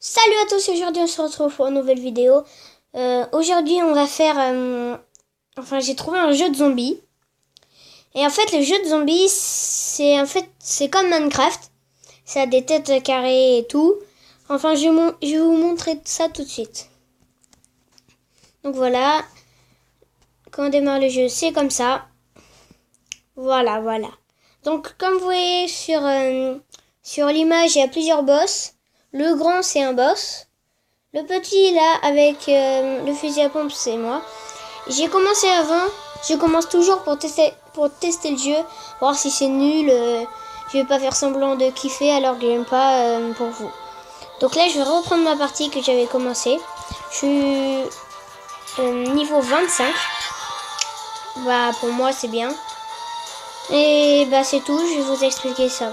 Salut à tous, aujourd'hui on se retrouve pour une nouvelle vidéo. Aujourd'hui on va faire... j'ai trouvé un jeu de zombies. Et en fait le jeu de zombies c'est comme Minecraft. Ça a des têtes carrées et tout. Enfin je vais vous montrer ça tout de suite. Donc voilà. Quand on démarre le jeu c'est comme ça. Voilà. Donc comme vous voyez sur l'image il y a plusieurs boss. Le grand c'est un boss. Le petit là avec le fusil à pompe c'est moi. J'ai commencé avant. Je commence toujours pour tester le jeu. Voir si c'est nul. Je vais pas faire semblant de kiffer alors que j'aime pas pour vous. Donc là je vais reprendre ma partie que j'avais commencé. Je suis niveau 25. Bah pour moi c'est bien. Et bah c'est tout. Je vais vous expliquer ça.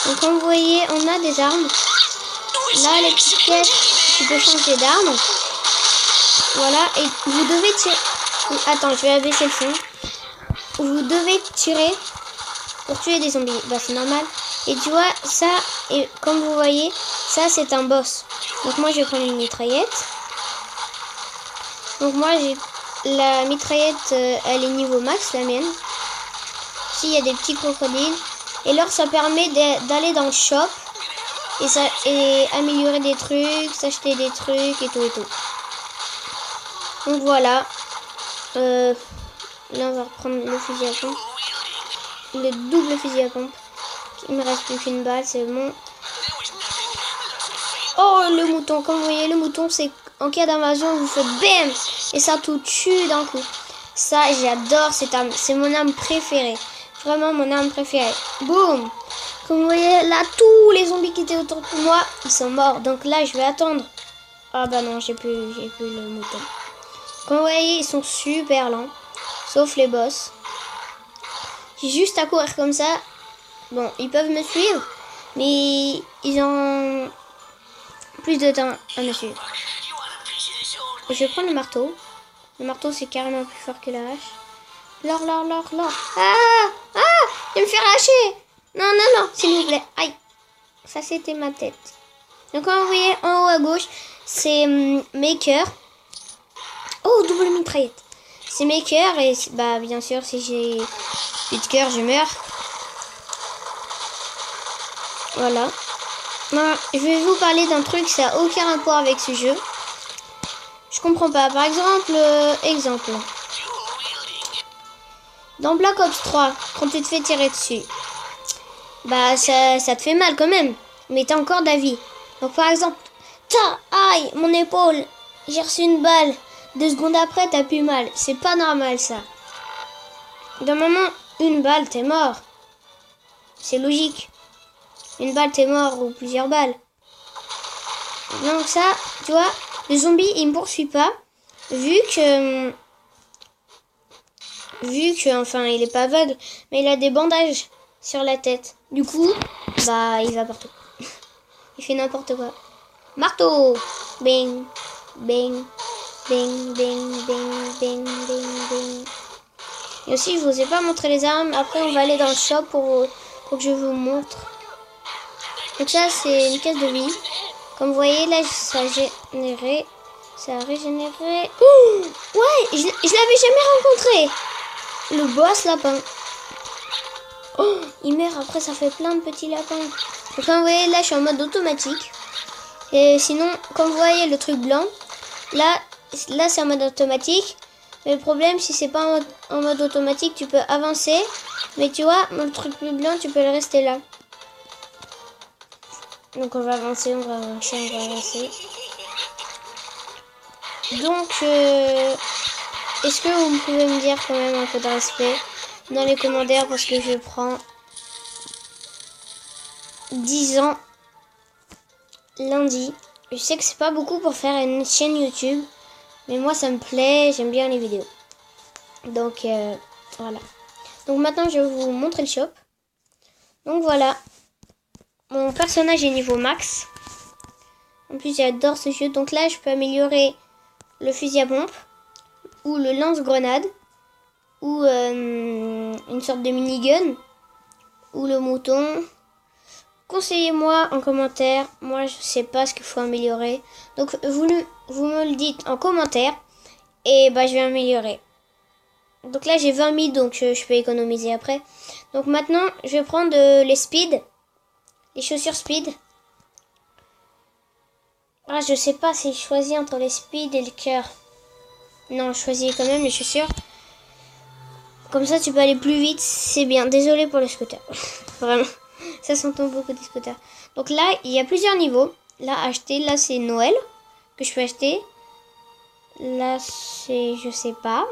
Donc comme vous voyez on a des armes. Là les petites pièces, tu peux changer d'arme. Voilà, et vous devez tirer. Attends, je vais abaisser le son. Vous devez tirer pour tuer des zombies. Bah c'est normal. Et tu vois, ça, et comme vous voyez, ça c'est un boss. Donc moi je vais prendre une mitraillette. Donc moi j'ai la mitraillette, elle est niveau max, la mienne. Ici il y a des petits crocodiles. Et alors ça permet d'aller dans le shop. Et améliorer des trucs, s'acheter des trucs et tout. Donc voilà. Là on va reprendre le fusil à pompe. Le double fusil à pompe. Il me reste plus qu'une balle, c'est bon. Oh le mouton, comme vous voyez le mouton c'est en cas d'invasion vous faites BAM et ça tout tue d'un coup. Ça j'adore cette arme, c'est mon arme préférée. Vraiment mon arme préférée. Boum. Comme vous voyez là tous les zombies qui étaient autour de moi ils sont morts. Donc là je vais attendre. Ah bah non j'ai plus le mouton. Comme vous voyez ils sont super lents. Sauf les boss. J'ai juste à courir comme ça. Bon ils peuvent me suivre. Mais ils ont plus de temps à me suivre. Et je vais prendre le marteau. Le marteau c'est carrément plus fort que la hache. L'or. Ah je vais me faire hacher. Non, s'il vous plaît. Aïe. Ça, c'était ma tête. Donc, comme vous voyez, en haut à gauche, c'est Maker. Oh, double mitraillette. C'est Maker et, bah, bien sûr, si j'ai plus de cœur, je meurs. Voilà. Non, je vais vous parler d'un truc, ça n'a aucun rapport avec ce jeu. Je comprends pas. Par exemple, dans Black Ops 3, quand tu te fais tirer dessus, bah ça te fait mal quand même, mais t'as encore d'avis. Donc par exemple, aïe, mon épaule, j'ai reçu une balle. 2 secondes après, t'as plus mal. C'est pas normal ça. D'un moment, une balle, t'es mort. C'est logique. Une balle, t'es mort, ou plusieurs balles. Donc ça, tu vois, le zombie, il me poursuit pas, vu que, enfin, il est pas aveugle, mais il a des bandages sur la tête. Du coup, bah, il va partout. Il fait n'importe quoi. Marteau. Bing. Bing. Bing, bing, bing, bing, bing, bing. Et aussi, je vous ai pas montré les armes. Après, on va aller dans le shop pour que je vous montre. Donc ça, c'est une caisse de vie. Comme vous voyez, là, ça a régénéré. Oh ouais, je l'avais jamais rencontré. Le boss lapin. Oh, il meurt, après ça fait plein de petits lapins. Donc comme vous voyez, là je suis en mode automatique. Et sinon, comme vous voyez le truc blanc, là c'est en mode automatique. Mais le problème, si c'est pas en mode automatique, tu peux avancer. Mais tu vois, le truc plus blanc, tu peux le rester là. Donc on va avancer. Donc, est-ce que vous pouvez me dire quand même un peu de respect dans les commentaires parce que je prends 10 ans lundi. Je sais que c'est pas beaucoup pour faire une chaîne YouTube, mais moi ça me plaît, j'aime bien les vidéos. Donc voilà. Donc maintenant je vais vous montrer le shop. Donc voilà. Mon personnage est niveau max. En plus j'adore ce jeu. Donc là je peux améliorer le fusil à pompe ou le lance-grenade ou une sorte de minigun ou le mouton. conseillez-moi en commentaire. Moi, je sais pas ce qu'il faut améliorer. Donc, vous me le dites en commentaire. Et bah, je vais améliorer. Donc là, j'ai 20 000, donc je peux économiser après. Donc maintenant, je vais prendre les speed. Les chaussures speed. Ah, je sais pas si je choisis entre les speed et le cœur. Non, je choisis quand même les chaussures. Comme ça, tu peux aller plus vite. C'est bien. Désolé pour le scooter. Vraiment. Ça s'entend beaucoup des scooters. Donc là, il y a plusieurs niveaux. Là, acheter. Là, c'est Noël que je peux acheter. Là, c'est... je sais pas.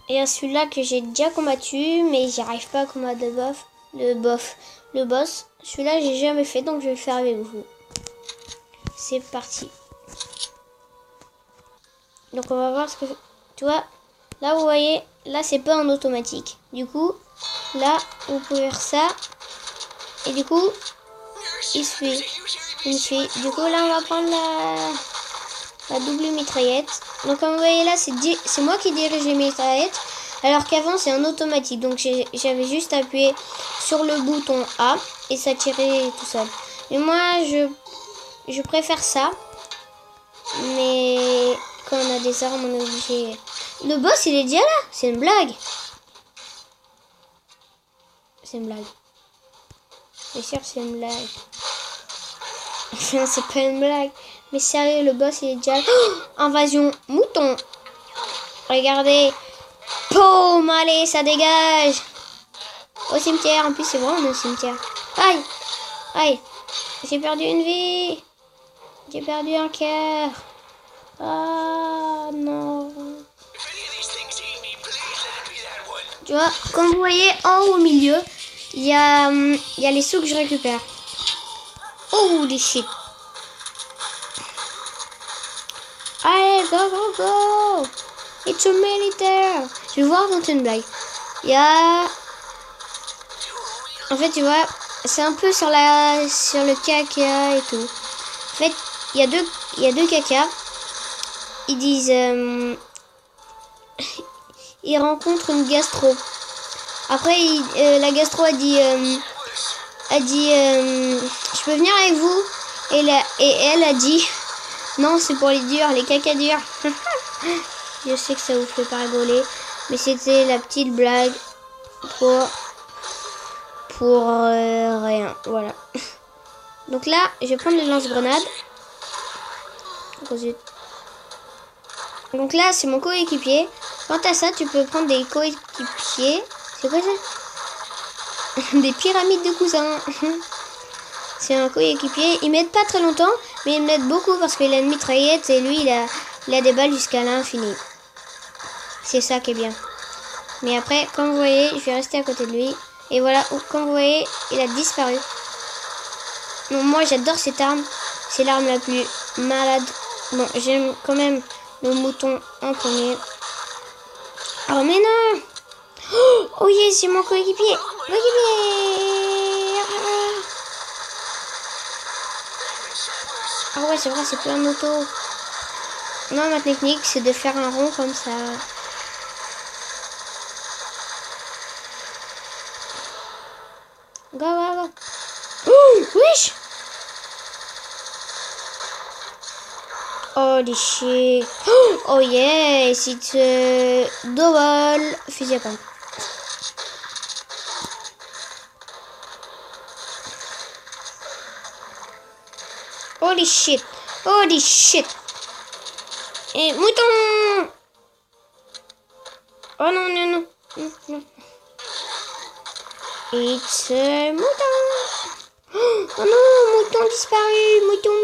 Et à celui-là que j'ai déjà combattu. Mais j'y arrive pas à combattre le boss. Celui-là, j'ai jamais fait. Donc, je vais le faire avec vous. C'est parti. Donc, on va voir ce que... Tu vois, là, vous voyez... Là, c'est pas en automatique. Du coup... Là, vous pouvez faire ça. Et du coup, il suit. Du coup, là, on va prendre la double mitraillette. Donc, comme vous voyez là, c'est moi qui dirige les mitraillettes. Alors qu'avant, c'est en automatique. Donc, j'avais juste appuyé sur le bouton A et ça tirait tout seul. Mais moi, je préfère ça. Mais quand on a des armes, on est obligé. Le boss, il est déjà là. C'est une blague. C'est une blague. C'est sûr, c'est une blague. Enfin, c'est pas une blague. Mais sérieux, le boss, il est déjà... Oh, invasion mouton. Regardez. Boum, allez, ça dégage. Au cimetière. En plus, c'est vraiment un cimetière. Aïe. Aïe. J'ai perdu une vie. J'ai perdu un cœur. Ah, non. Tu vois, comme vous voyez, en haut au milieu, il y a les sous que je récupère. Oh, les shit. Allez, go, go, go. It's a militaire. Je vais voir dans une blague. Il y a... En fait, tu vois, c'est un peu sur le caca et tout. En fait, il y a deux caca. Ils disent... ils rencontrent une gastro. Après, la gastro a dit, je peux venir avec vous. Et elle a dit, non, c'est pour les durs, les caca durs. Je sais que ça vous fait pas rigoler, mais c'était la petite blague pour rien. Voilà. Donc là, je vais prendre le lance-grenade. Donc là, c'est mon coéquipier. Quant à ça, tu peux prendre des coéquipiers. C'est quoi ça? Des pyramides de cousins. C'est un coéquipier. Ils mettent pas très longtemps, mais ils mettent beaucoup parce qu'il a une mitraillette et lui, il a des balles jusqu'à l'infini. C'est ça qui est bien. Mais après, comme vous voyez, je vais rester à côté de lui. Et voilà, comme vous voyez, il a disparu. Donc moi, j'adore cette arme. C'est l'arme la plus malade. Bon, j'aime quand même le mouton en premier. Oh mais non! Oh yes, c'est mon coéquipier! Ah ouais, c'est vrai, c'est plus un auto. Non, ma technique, c'est de faire un rond comme ça. Go, go, go. Oh, wesh! Holy shit. Oh yes, it's double fusil à pompe. Holy shit. Holy shit. Et mouton. Oh non, non, non. Non, non. It's mouton. Oh non, mouton disparu. Mouton.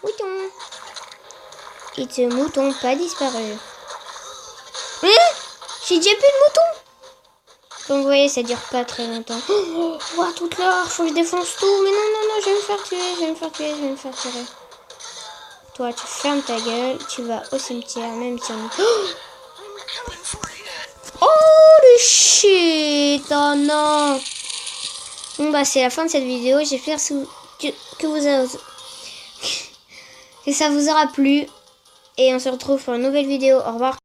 Mouton. It's mouton pas disparu. Hein? J'ai déjà plus de mouton. Comme vous voyez, ça dure pas très longtemps. Oh, wow, toute l'or, faut que je défonce tout. Mais non, je vais me faire tuer, Toi, tu fermes ta gueule, tu vas au cimetière, même si on... Oh, le shit. Oh non. Bon, bah, c'est la fin de cette vidéo. J'espère que ça vous aura plu. Et on se retrouve pour une nouvelle vidéo. Au revoir.